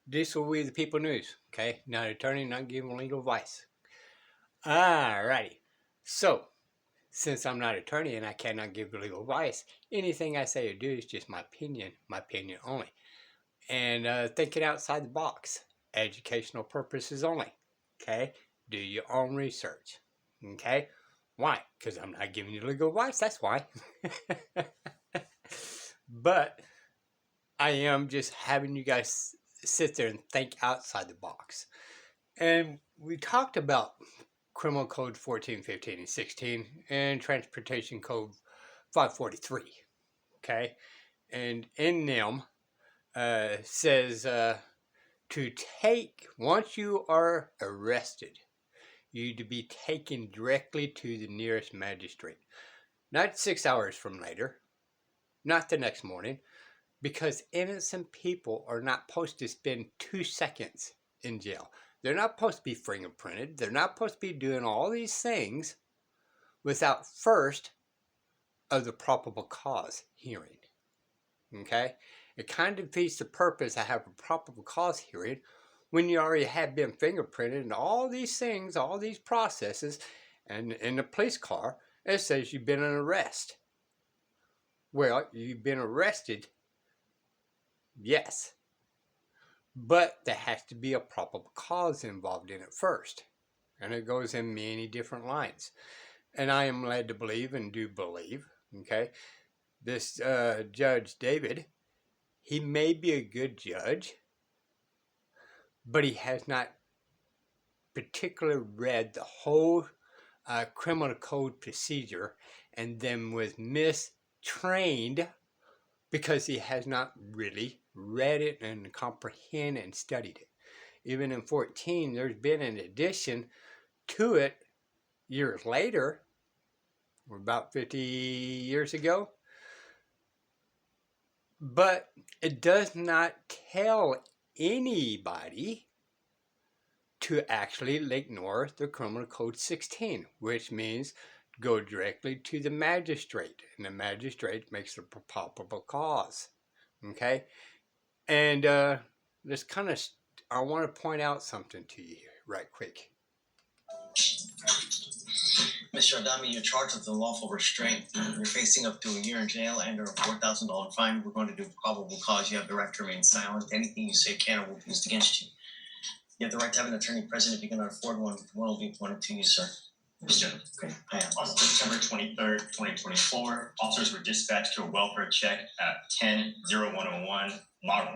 This will be the People News, okay? Not an attorney, not giving legal advice. Alrighty. So, since I'm not an attorney and I cannot give legal advice, anything I say or do is just my opinion only. And thinking outside the box, educational purposes only, okay? Do your own research, okay? Why? Because I'm not giving you legal advice, that's why. But I am just having you guys sit there and think outside the box. And we talked about Criminal Code 14, 15, and 16 and Transportation Code 543. Okay? And in them says to take, once you are arrested, you to be taken directly to the nearest magistrate. Not 6 hours from later, not the next morning, because innocent people are not supposed to spend 2 seconds in jail. They're not supposed to be fingerprinted. They're not supposed to be doing all these things without first of the probable cause hearing. Okay? It kind of defeats the purpose of having a probable cause hearing when you already have been fingerprinted and all these things, all these processes, and in the police car, it says you've been an arrest. Well, you've been arrested, yes, but there has to be a probable cause involved in it first. And it goes in many different lines. And I am led to believe and do believe, okay, this Judge David, he may be a good judge, but he has not particularly read the whole criminal code procedure and then was mistrained because he has not really read it and comprehend and studied it. Even in 14, there's been an addition to it years later, or about 50 years ago, but it does not tell anybody to actually ignore the Criminal Code 16, which means go directly to the magistrate, and the magistrate makes the probable cause. Okay? And this kind of, I want to point out something to you right quick. Mr. Adami, you're charged with unlawful restraint. You're facing up to a year in jail and or a $4,000 fine. We're going to do probable cause. You have the right to remain silent. Anything you say can or will be used against you. You have the right to have an attorney present. If you cannot afford one will be appointed to you, sir. Mr. Okay. On September 23rd, 2024, officers were dispatched to a welfare check at 10-0101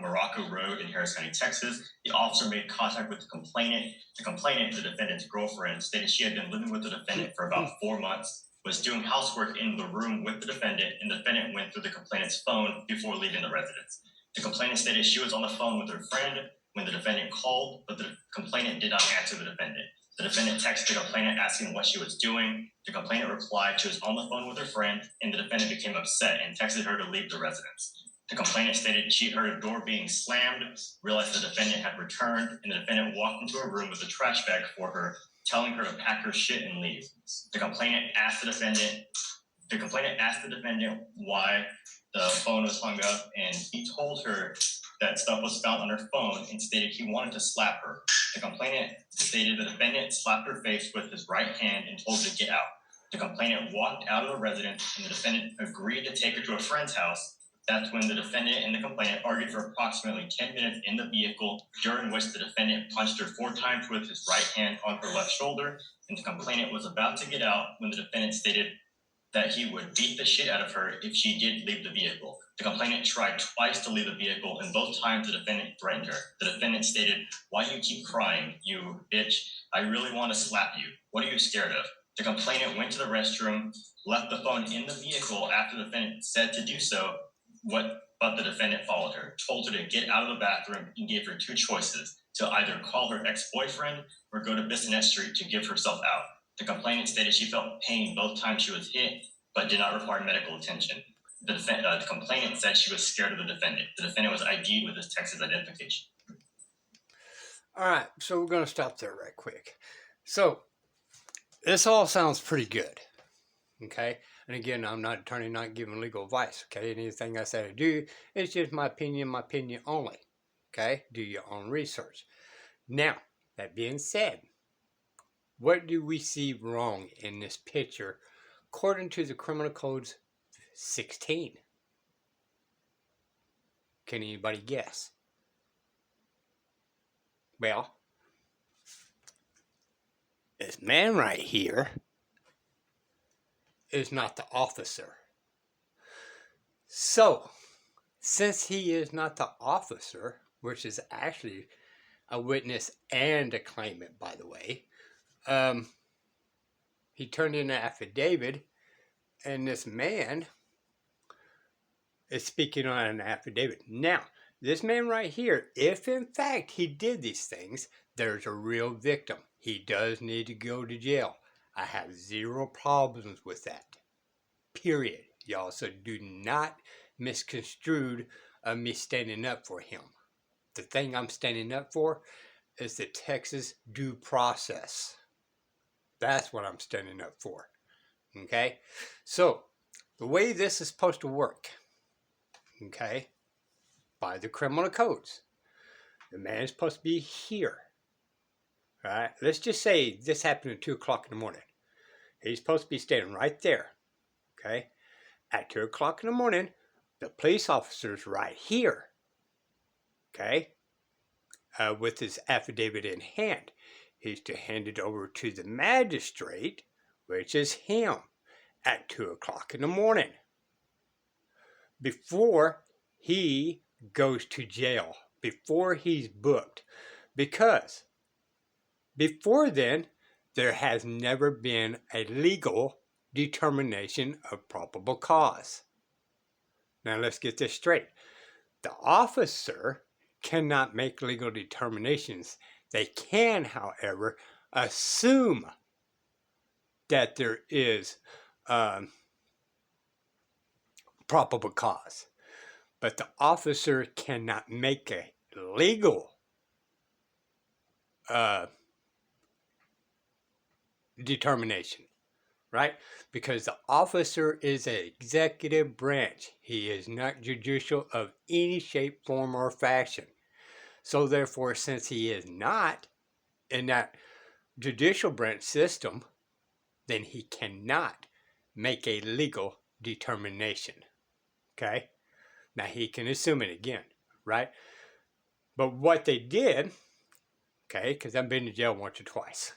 Morocco Road in Harris County, Texas. The officer made contact with the complainant. The complainant, the defendant's girlfriend, stated she had been living with the defendant for about 4 months, was doing housework in the room with the defendant, and the defendant went through the complainant's phone before leaving the residence. The complainant stated she was on the phone with her friend when the defendant called, but the complainant did not answer the defendant. The defendant texted the complainant asking what she was doing. The complainant replied she was on the phone with her friend, and the defendant became upset and texted her to leave the residence. The complainant stated she heard a door being slammed, realized the defendant had returned, and the defendant walked into a room with a trash bag for her, telling her to pack her shit and leave. The complainant asked the defendant why the phone was hung up, and he told her that stuff was found on her phone and stated he wanted to slap her. The complainant stated the defendant slapped her face with his right hand and told her to get out. The complainant walked out of the residence and the defendant agreed to take her to a friend's house. That's when the defendant and the complainant argued for approximately 10 minutes in the vehicle, during which the defendant punched her 4 times with his right hand on her left shoulder, and the complainant was about to get out when the defendant stated that he would beat the shit out of her if she did leave the vehicle. The complainant tried twice to leave the vehicle, and both times the defendant threatened her. The defendant stated, "Why do you keep crying, you bitch? I really want to slap you. What are you scared of?" The complainant went to the restroom, left the phone in the vehicle after the defendant said to do so, but the defendant followed her, told her to get out of the bathroom, and gave her 2 choices, to either call her ex-boyfriend or go to Bissonnette Street to give herself out. The complainant stated she felt pain both times she was hit, but did not require medical attention. The complainant said she was scared of the defendant. The defendant was ID'd with his Texas identification. All right, so we're going to stop there right quick. So, this all sounds pretty good, okay? And again, I'm not an attorney, not giving legal advice, okay? Anything I say or do, it's just my opinion only, Okay, do your own research. Now, that being said, what do we see wrong in this picture according to the Criminal Code's 16? Can anybody guess? Well, this man right here is not the officer. So, since he is not the officer, which is actually a witness and a claimant, by the way, he turned in an affidavit, and this man is speaking on an affidavit. Now, this man right here, if in fact he did these things, there's a real victim. He does need to go to jail. I have zero problems with that. Period. Y'all, so do not misconstrue me standing up for him. The thing I'm standing up for is the Texas due process. That's what I'm standing up for. Okay? So, the way this is supposed to work, okay, by the criminal codes, the man is supposed to be here. All right? Let's just say this happened at 2 o'clock in the morning. He's supposed to be standing right there. Okay? At 2 o'clock in the morning, the police officer's right here. Okay? With his affidavit in hand. He's to hand it over to the magistrate, which is him, at 2 o'clock in the morning, before he goes to jail, before he's booked. Because before then, there has never been a legal determination of probable cause. Now let's get this straight. The officer cannot make legal determinations. They can, however, assume that there is probable cause. But the officer cannot make a legal determination, right? Because the officer is an executive branch. He is not judicial of any shape, form, or fashion. So therefore, since he is not in that judicial branch system, then he cannot make a legal determination. Okay? Now he can assume it again, right? But what they did, okay, because I've been to jail once or twice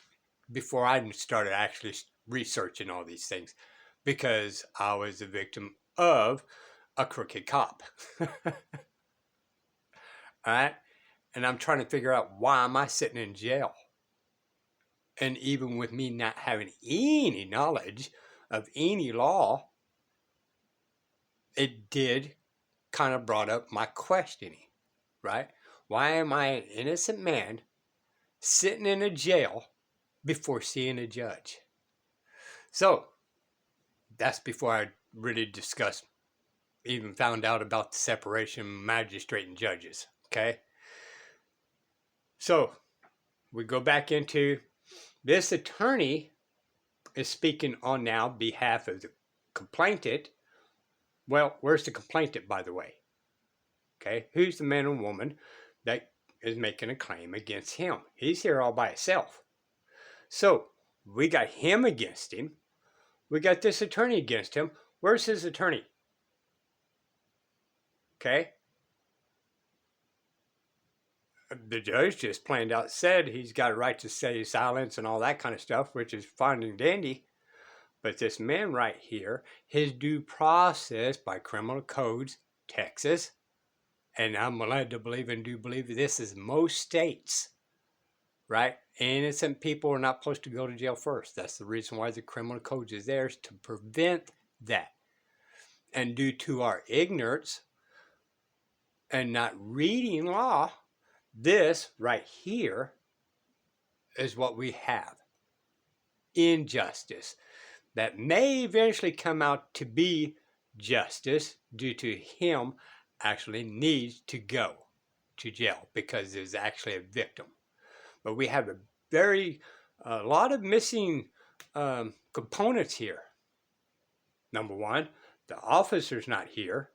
before I started actually researching all these things, because I was a victim of a crooked cop. All right? And I'm trying to figure out, why am I sitting in jail? And even with me not having any knowledge of any law, it did kind of brought up my questioning, right? Why am I an innocent man sitting in a jail before seeing a judge? So that's before I really discussed, even found out about the separation of magistrate and judges, okay? So we go back into this attorney is speaking on now behalf of the complainant. Well, where's the complainant, by the way? Okay, who's the man or woman that is making a claim against him? He's here all by himself. So we got him against him. We got this attorney against him. Where's his attorney? Okay. The judge just plain out said he's got a right to say silence and all that kind of stuff, which is fine and dandy. But this man right here, his due process by criminal codes, Texas, and I'm led to believe and do believe this is most states, right? Innocent people are not supposed to go to jail first. That's the reason why the criminal code is there, is to prevent that. And due to our ignorance and not reading law, this right here is what we have. Injustice that may eventually come out to be justice due to him actually needs to go to jail because there's actually a victim. But we have a lot of missing components here. Number one, the officer's not here,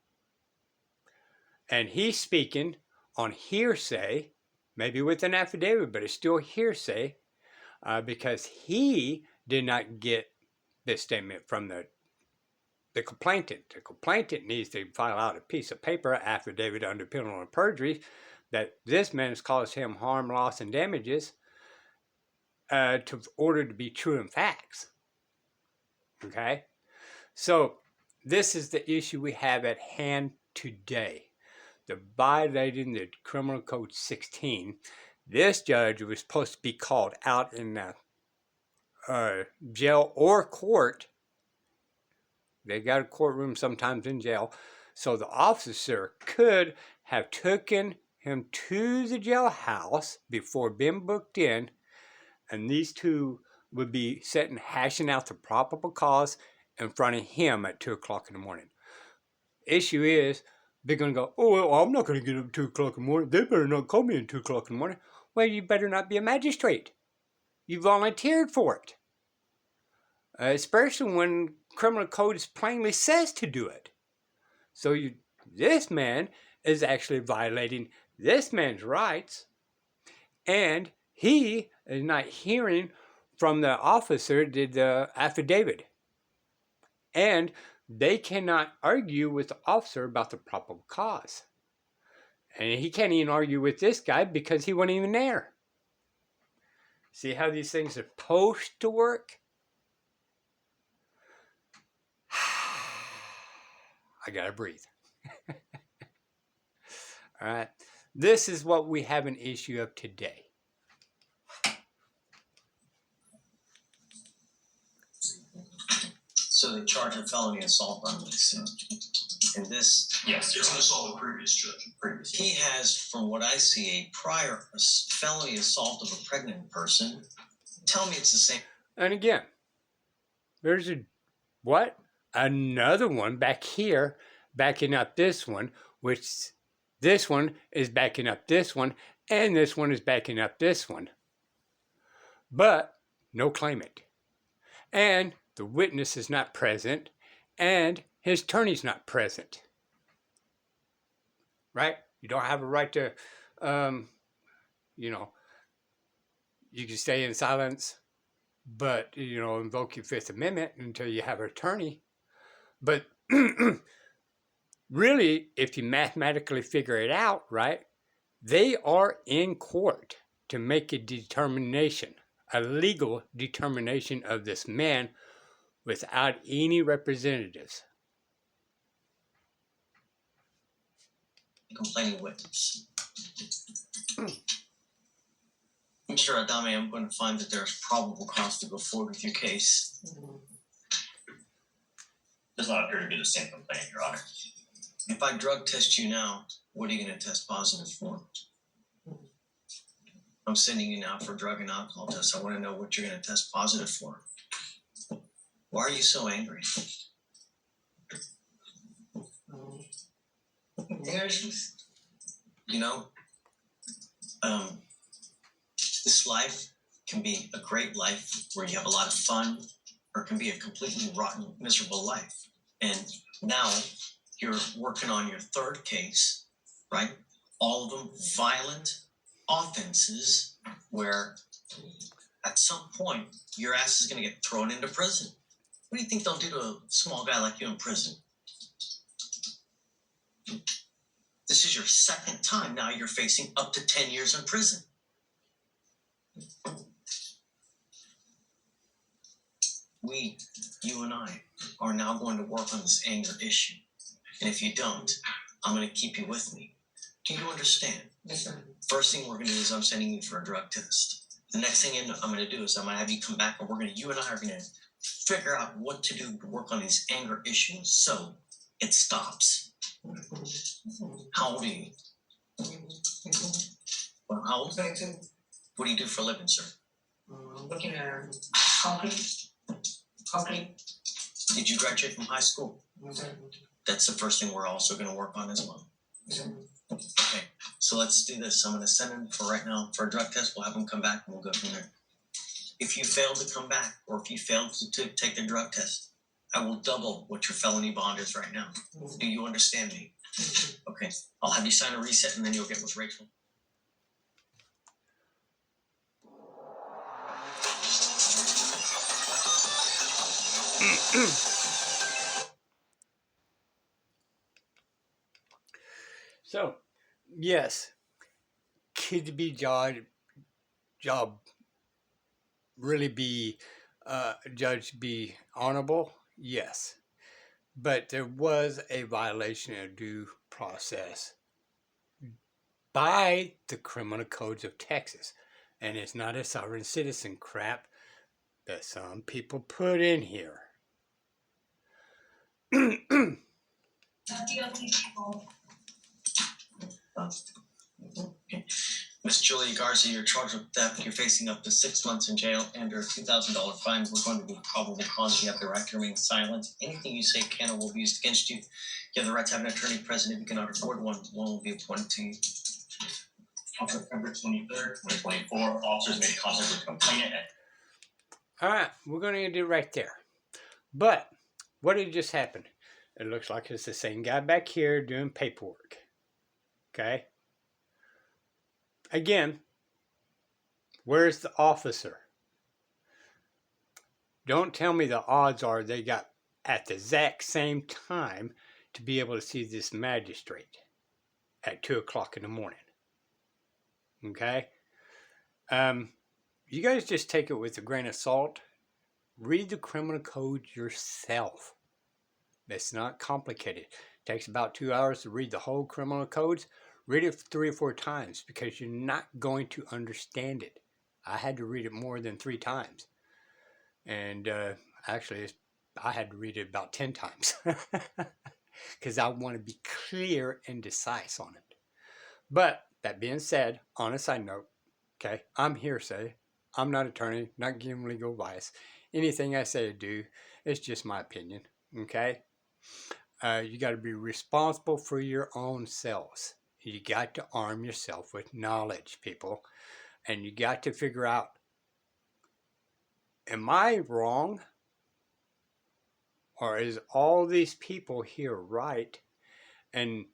and he's speaking on hearsay, maybe with an affidavit, but it's still hearsay, because he did not get this statement from the complainant. The complainant needs to file out a piece of paper, affidavit under penalty of perjury, that this man has caused him harm, loss, and damages, to order to be true in facts. Okay? So this is the issue we have at hand today. The violating the Criminal Code 16. This judge was supposed to be called out in the jail or court. They got a courtroom sometimes in jail. So the officer could have taken him to the jailhouse before being booked in, and these two would be sitting hashing out the probable cause in front of him at 2 o'clock in the morning. Issue is, they're going to go, oh, well, I'm not going to get up at 2 o'clock in the morning. They better not call me at 2 o'clock in the morning. Well, you better not be a magistrate. You volunteered for it. Especially when criminal code plainly says to do it. So this man is actually violating this man's rights, and he is not hearing from the officer did the affidavit. And they cannot argue with the officer about the probable cause. And he can't even argue with this guy because he wasn't even there. See how these things are supposed to work? I gotta breathe. All right. This is what we have an issue of today. So they charge a felony assault on this. And this, Yes, It's an assault of previous judge. he has, from what I see, a prior felony assault of a pregnant person. Tell me it's the same. And again, there's another one back here backing up this one, which this one is backing up this one, and this one is backing up this one. But no claimant. And the witness is not present, and his attorney's not present. Right? You don't have a right to, you can stay in silence, but, invoke your Fifth Amendment until you have an attorney. But really, if you mathematically figure it out, right, they are in court to make a determination, a legal determination of this man without any representatives. Complaining witness. Mr. Adame, I'm going to find that there's probable cause to go forward with your case. does not appear to be the same complaint, Your Honor. If I drug test you now, what are you going to test positive for? I'm sending you now for drug and alcohol test. I want to know what you're going to test positive for. Why are you so angry? You know, this life can be a great life where you have a lot of fun, or it can be a completely rotten, miserable life. And now you're working on your third case, right? All of them violent offenses where at some point your ass is going to get thrown into prison. What do you think they'll do to a small guy like you in prison? This is your second time. Now you're facing up to 10 years in prison. You and I, are now going to work on this anger issue. And if you don't, I'm going to keep you with me. Do you understand? Yes, sir. First thing we're going to do is I'm sending you for a drug test. The next thing I'm going to do is I'm going to have you come back and you and I are going to figure out what to do to work on these anger issues so it stops. How old are you? Well, how old? 22. What do you do for a living, sir? Working at concrete. Did you graduate from high school? Yes, sir. That's the first thing we're also going to work on as well. Yes, sir. Okay, so let's do this. I'm going to send him for right now for a drug test. We'll have him come back and we'll go from there. If you fail to come back, or if you fail to take the drug test, I will double what your felony bond is right now. Do you understand me? Okay, I'll have you sign a reset and then you'll get with Rachel. So, yes, could be job really be judged be honorable? Yes, but there was a violation of due process by the criminal codes of Texas, and it's not a sovereign citizen crap that some people put in here. Miss Julia Garza, you're charged with theft. You're facing up to 6 months in jail and a $2,000 fine. We're going to do probable cause. You have the right to remain silent. Anything you say can or will be used against you. You have the right to have an attorney present. If you cannot afford one will be appointed to you. On September 23rd, 2024, officers made contact with the complainant at All right, we're going to end it right there. But what did just happen? It looks like it's the same guy back here doing paperwork. Okay. Again, where's the officer? Don't tell me the odds are they got at the exact same time to be able to see this magistrate at 2 o'clock in the morning. Okay? You guys just take it with a grain of salt. Read the criminal code yourself. It's not complicated. It takes about 2 hours to read the whole criminal codes. Read it 3 or 4 times because you're not going to understand it. I had to read it more than 3 times. And actually, I had to read it about 10 times. Because I want to be clear and decisive on it. But that being said, on a side note, okay, I'm hearsay. I'm not an attorney, not giving legal advice. Anything I say or do is just my opinion, okay? You got to be responsible for your own selves. You got to arm yourself with knowledge, people. And you got to figure out, am I wrong? Or is all these people here right? And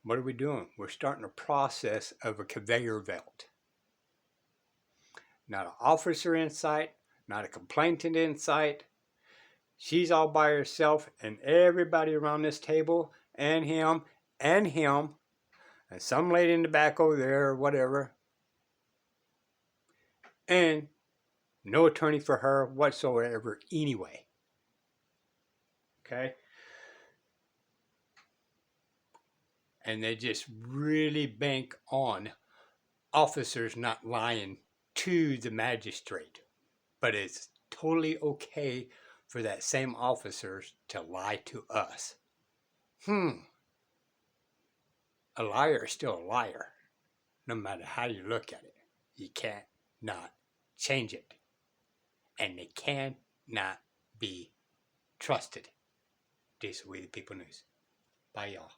what are we doing? We're starting a process of a conveyor belt. Not an officer in sight, not a complainant in sight. She's all by herself, and everybody around this table, and him, and some lady in the back over there, or whatever. And no attorney for her whatsoever anyway. Okay? And they just really bank on officers not lying to the magistrate. But it's totally okay for that same officers to lie to us. A liar is still a liar, no matter how you look at it. You can't not change it. And they cannot be trusted. This is We the People News. Bye, y'all.